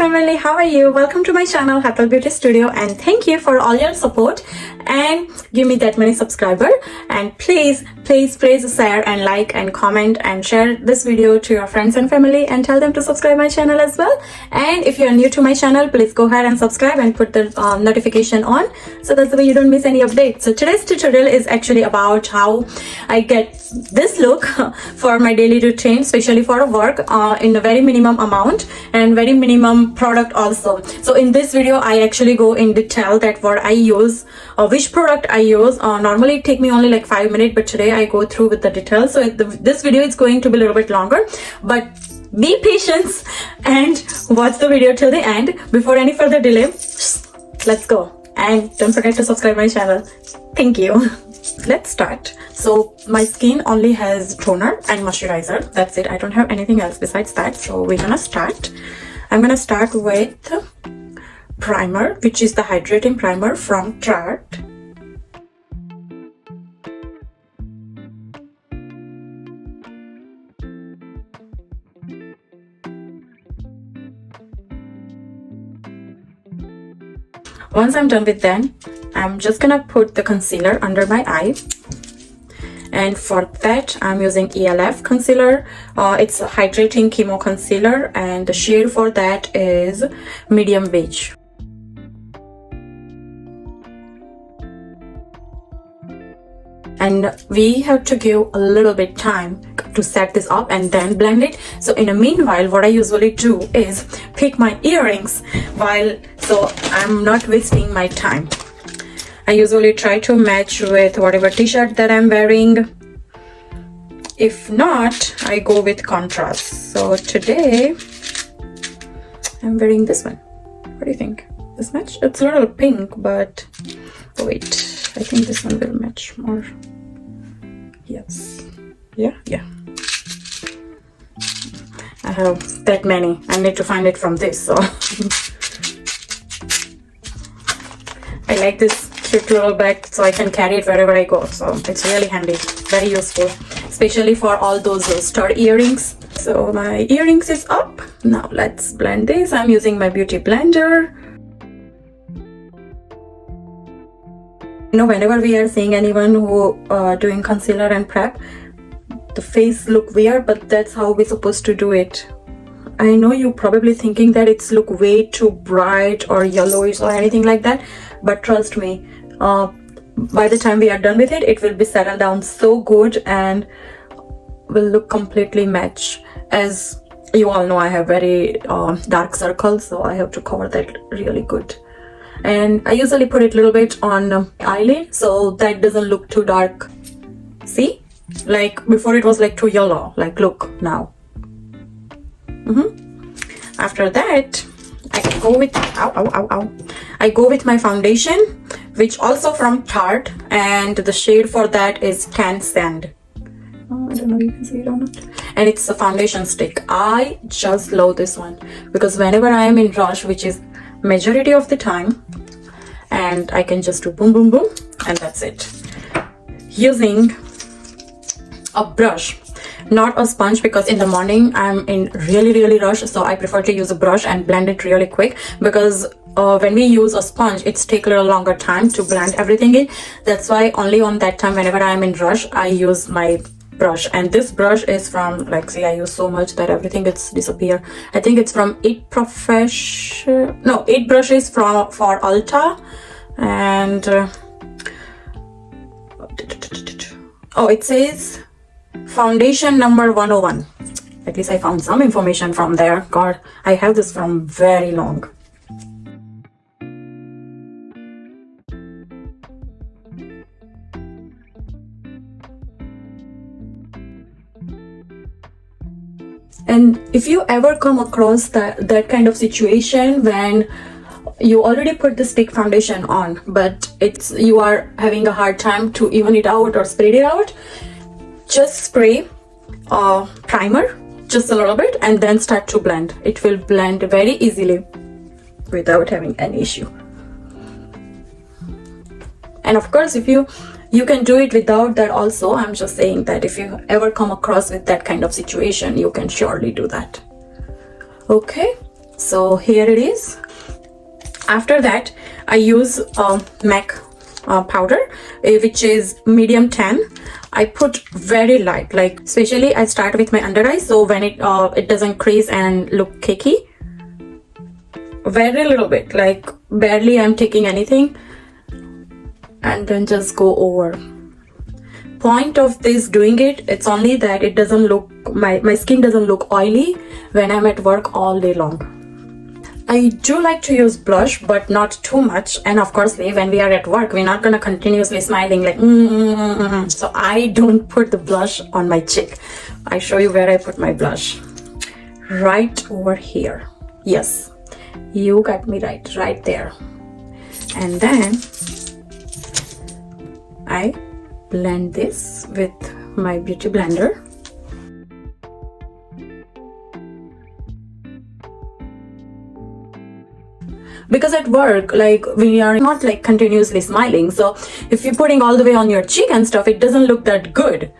family, how are you? Welcome to my channel Hetal Beauty Studio, and thank you for all your support and give me that many subscribers. And please share and like and comment and share this video to your friends and family and tell them to subscribe my channel as well. And if you are new to my channel, please go ahead and subscribe and put the notification on, so that's the way you don't miss any updates. So today's tutorial is actually about how I get this look for my daily routine, especially for work, in a very minimum amount and very minimum product also. So in this video I actually go in detail that what I use or which product I use. Normally it take me only like 5 minutes, but today I go through with the details. So this video is going to be a little bit longer, but be patient and watch the video till the end. Before any further delay, let's go. And don't forget to subscribe my channel. Thank you. Let's start. So my skin only has toner and moisturizer. That's it. I don't have anything else besides that. So we're gonna start. I'm gonna start with primer, which is the hydrating primer from Tarte. Once I'm done with that, I'm just gonna put the concealer under my eye, and for that I'm using ELF concealer. It's a hydrating chemo concealer, and the shade for that is medium beige. And we have to give a little bit time to set this up and then blend it. So in the meanwhile, what I usually do is pick my earrings so I'm not wasting my time. I usually try to match with whatever t-shirt that I'm wearing. If not, I go with contrast. So today I'm wearing this one. What do you think? This match? It's a little pink, but wait, I think this one will match more. Yes. Yeah. I have that many. I need to find it from this, so I like this cute little bag so I can carry it wherever I go. So it's really handy, very useful, especially for all those stud earrings. So my earrings is up. Now let's blend this. I'm using my beauty blender. You know, whenever we are seeing anyone who doing concealer and prep, the face look weird, but that's how we're supposed to do it. I know you're probably thinking that it's look way too bright or yellowish or anything like that, but trust me, by the time we are done with it, it will be settled down so good and will look completely match. As you all know, I have very dark circles, so I have to cover that really good. And I usually put it a little bit on eyelid so that doesn't look too dark. See, like before it was like too yellow, like look now. After that I go with I go with my foundation, which also from Tarte, and the shade for that is Tan Sand. I don't know if you can see it or not. And it's a foundation stick. I just love this one because whenever I am in rush, which is majority of the time, and I can just do boom boom boom, and that's it. Using a brush, not a sponge, because in the morning I'm in really rush, so I prefer to use a brush and blend it really quick, because when we use a sponge, it's take a little longer time to blend everything in. That's why only on that time, whenever I'm in rush, I use my brush. And this brush is from, like, see, I use so much that everything gets disappear. I think it's from It Professional. No, It brush is from for Ulta, and oh, it says foundation number 101. At least I found some information from there. God, I have this from very long. And if you ever come across that kind of situation when you already put the stick foundation on, but you are having a hard time to even it out or spread it out, just spray primer just a little bit and then start to blend. It will blend very easily without having any issue. And of course, if you can do it without that also. I'm just saying that if you ever come across with that kind of situation, you can surely do that. Okay, So here it is. After that, I use MAC powder, which is medium tan. I put very light, like especially I start with my under eyes, so when it doesn't crease and look cakey. Very little bit, like barely I'm taking anything, and then just go over. Point of this doing it's only that it doesn't look, my skin doesn't look oily when I'm at work all day long. I do like to use blush, but not too much. And of course, when we are at work, we're not gonna continuously smiling like So I don't put the blush on my cheek. I show you where I put my blush. Right over here. Yes, you got me right there. And then I blend this with my beauty blender. Because at work, like, we are not like continuously smiling, so if you're putting all the way on your cheek and stuff, it doesn't look that good.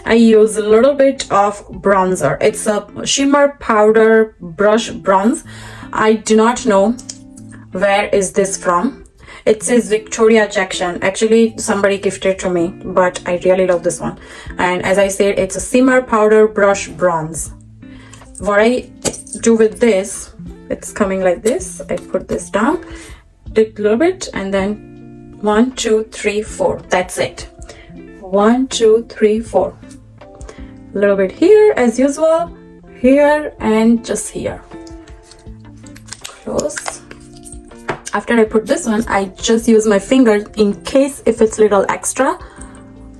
I use a little bit of bronzer. It's a shimmer powder brush bronze. I do not know where is this from. It says Victoria Jackson. Actually, somebody gifted to me, but I really love this one. And as I said, it's a shimmer powder brush bronze. What I do with this, it's coming like this. I put this down, dip a little bit, and then 1, 2, 3, 4. That's it. 1, 2, 3, 4. A little bit here as usual, here, and just here. Close. After I put this one, I just use my finger in case if it's little extra,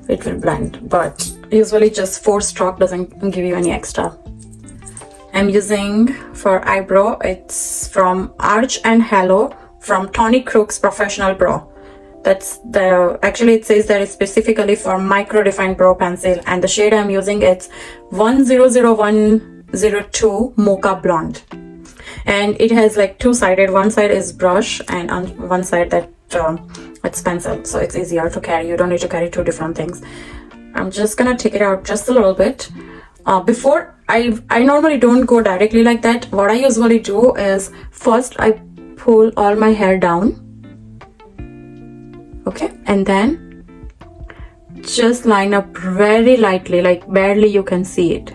it will blend. But usually just 4 stroke doesn't give you any extra. I'm using for eyebrow, it's from Arch and Halo from Tony Crook's Professional Brow. That's the, actually it says that it's specifically for micro defined brow pencil, and the shade I'm using it's 100102 Mocha Blonde. And it has like 2-sided, one side is brush and on one side that it's pencil, so it's easier to carry. You don't need to carry 2 different things. I'm just gonna take it out just a little bit. Before I normally don't go directly like that. What I usually do is first I pull all my hair down, okay, and then just line up very lightly, like barely you can see it.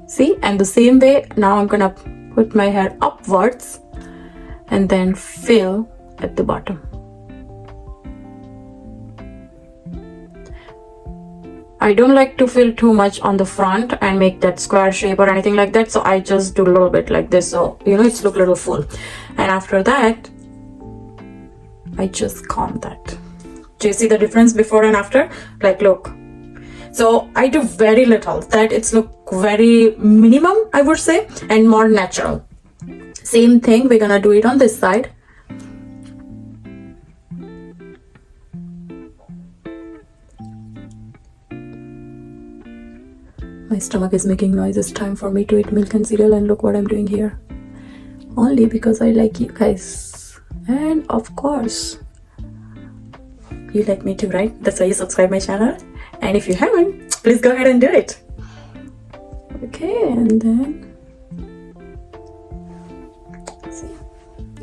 See, and the same way now I'm gonna put my hair upwards and then fill at the bottom. I don't like to fill too much on the front and make that square shape or anything like that, so I just do a little bit like this, so you know it's look a little full. And after that I just comb that. Do you see the difference before and after? Like, look. So I do very little, that it's look very minimum, I would say, and more natural. Same thing, we're gonna do it on this side. My stomach is making noise. It's time for me to eat milk and cereal, and look what I'm doing here. Only because I like you guys. And of course, you like me too, right? That's why you subscribe my channel. And if you haven't, please go ahead and do it. Okay, and then see.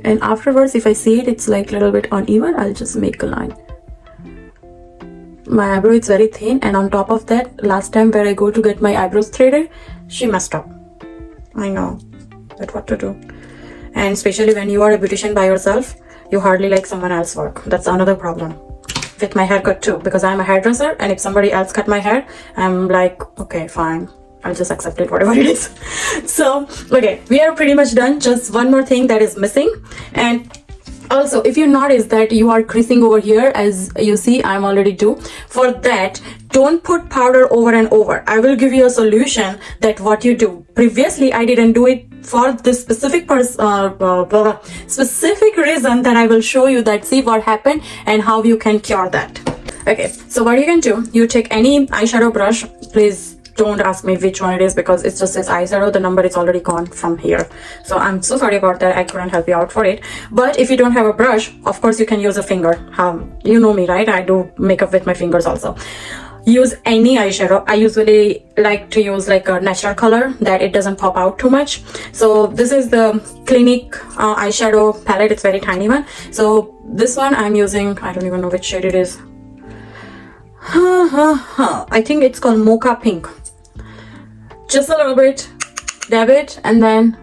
And afterwards, if I see it's like a little bit uneven, I'll just make a line. My eyebrow is very thin, and on top of that, last time where I go to get my eyebrows threaded, she messed up. I know, but what to do? And especially when you are a beautician by yourself, you hardly like someone else's work. That's another problem. With my haircut too, because I'm a hairdresser, and if somebody else cut my hair, I'm like, okay, fine, I'll just accept it, whatever it is. So, okay, we are pretty much done. Just one more thing that is missing. And also, if you notice that you are creasing over here, as you see, I'm already do. For that, don't put powder over and over. I will give you a solution that what you do. Previously, I didn't do it for this specific specific reason that I will show you that, see what happened and how you can cure that. Okay, so what you can do, you take any eyeshadow brush. Please don't ask me which one it is, because it just says eyeshadow, the number is already gone from here, so I'm so sorry about that. I couldn't help you out for it. But if you don't have a brush, of course you can use a finger. You know me, right? I do makeup with my fingers also. use any eyeshadow. I usually like to use like a natural color that it doesn't pop out too much. So this is the Clinique eyeshadow palette. It's very tiny one. So this one I'm using, I don't even know which shade it is. I think it's called Mocha Pink. Just a little bit, dab it, and then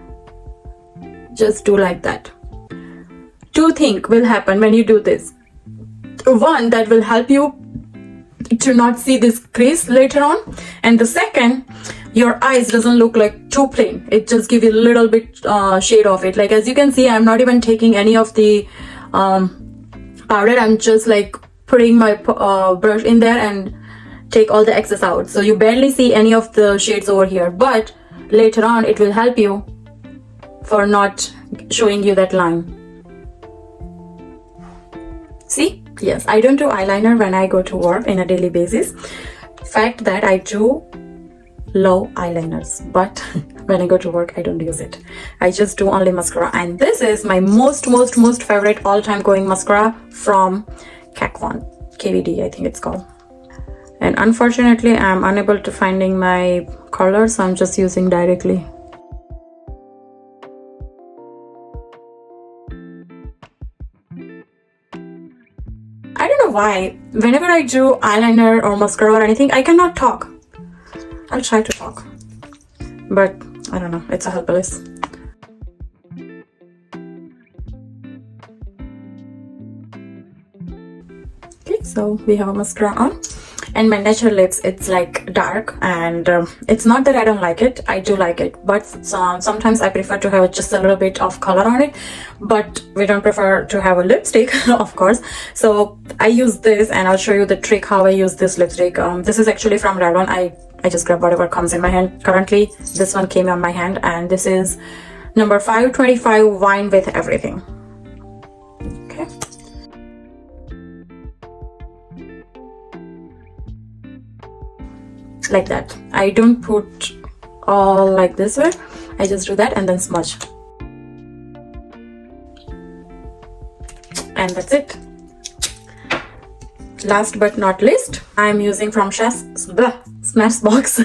just do like that. Two things will happen when you do this. One, that will help you to not see this crease later on, and the second, your eyes doesn't look like too plain. It just gives you a little bit shade of it. Like as you can see, I'm not even taking any of the powder. I'm just like putting my brush in there and take all the excess out, so you barely see any of the shades over here, but later on it will help you for not showing you that line. See? Yes, I don't do eyeliner when I go to work in a daily basis. Fact that I do love eyeliners, but when I go to work I don't use it. I just do only mascara, and this is my most favorite all-time going mascara from Kat Von KVD, I think it's called. And unfortunately I'm unable to finding my color, so I'm just using directly. I don't know why whenever I do eyeliner or mascara or anything, I cannot talk. I'll try to talk, but I don't know, it's a helpless. Okay, so we have a mascara on, and my natural lips, it's like dark, and it's not that I don't like it, I do like it, but sometimes I prefer to have just a little bit of color on it, but we don't prefer to have a lipstick of course. So I use this, and I'll show you the trick how I use this lipstick. This is actually from Revlon. I just grab whatever comes in my hand. Currently this one came on my hand, and this is number 525 Wine with Everything. Okay, like that. I don't put all like this way, I just do that and then smudge, and that's it. Last but not least, I'm using from Smashbox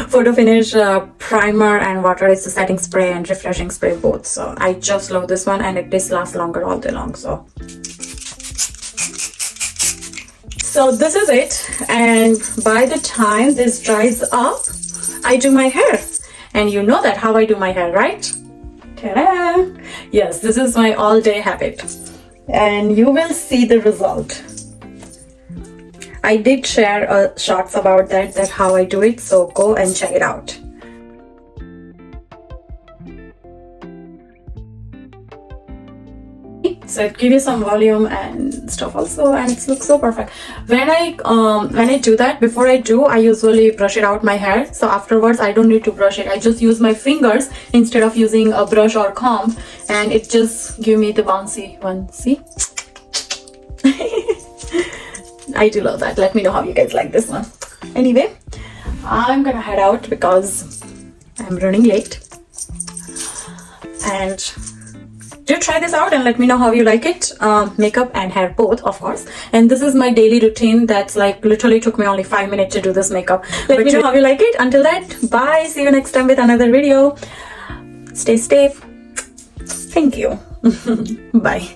Photo Finish primer and water. It's a setting spray and refreshing spray both, so I just love this one, and it does last longer all day long. So this is it, and by the time this dries up, I do my hair, and you know that how I do my hair, right? Ta-da! Yes, this is my all-day habit, and you will see the result. I did share shorts about that how I do it, so go and check it out. So it gives you some volume and stuff also, and it looks so perfect. When I do that, before I do, I usually brush it out my hair. So afterwards I don't need to brush it. I just use my fingers instead of using a brush or comb, and it just give me the bouncy one. See? I do love that. Let me know how you guys like this one. Anyway, I'm gonna head out because I'm running late, and do try this out and let me know how you like it. Makeup and hair both, of course. And this is my daily routine that's like literally took me only 5 minutes to do this makeup. Let me know how you like it. Until that, bye. See you next time with another video. Stay safe. Thank you. Bye.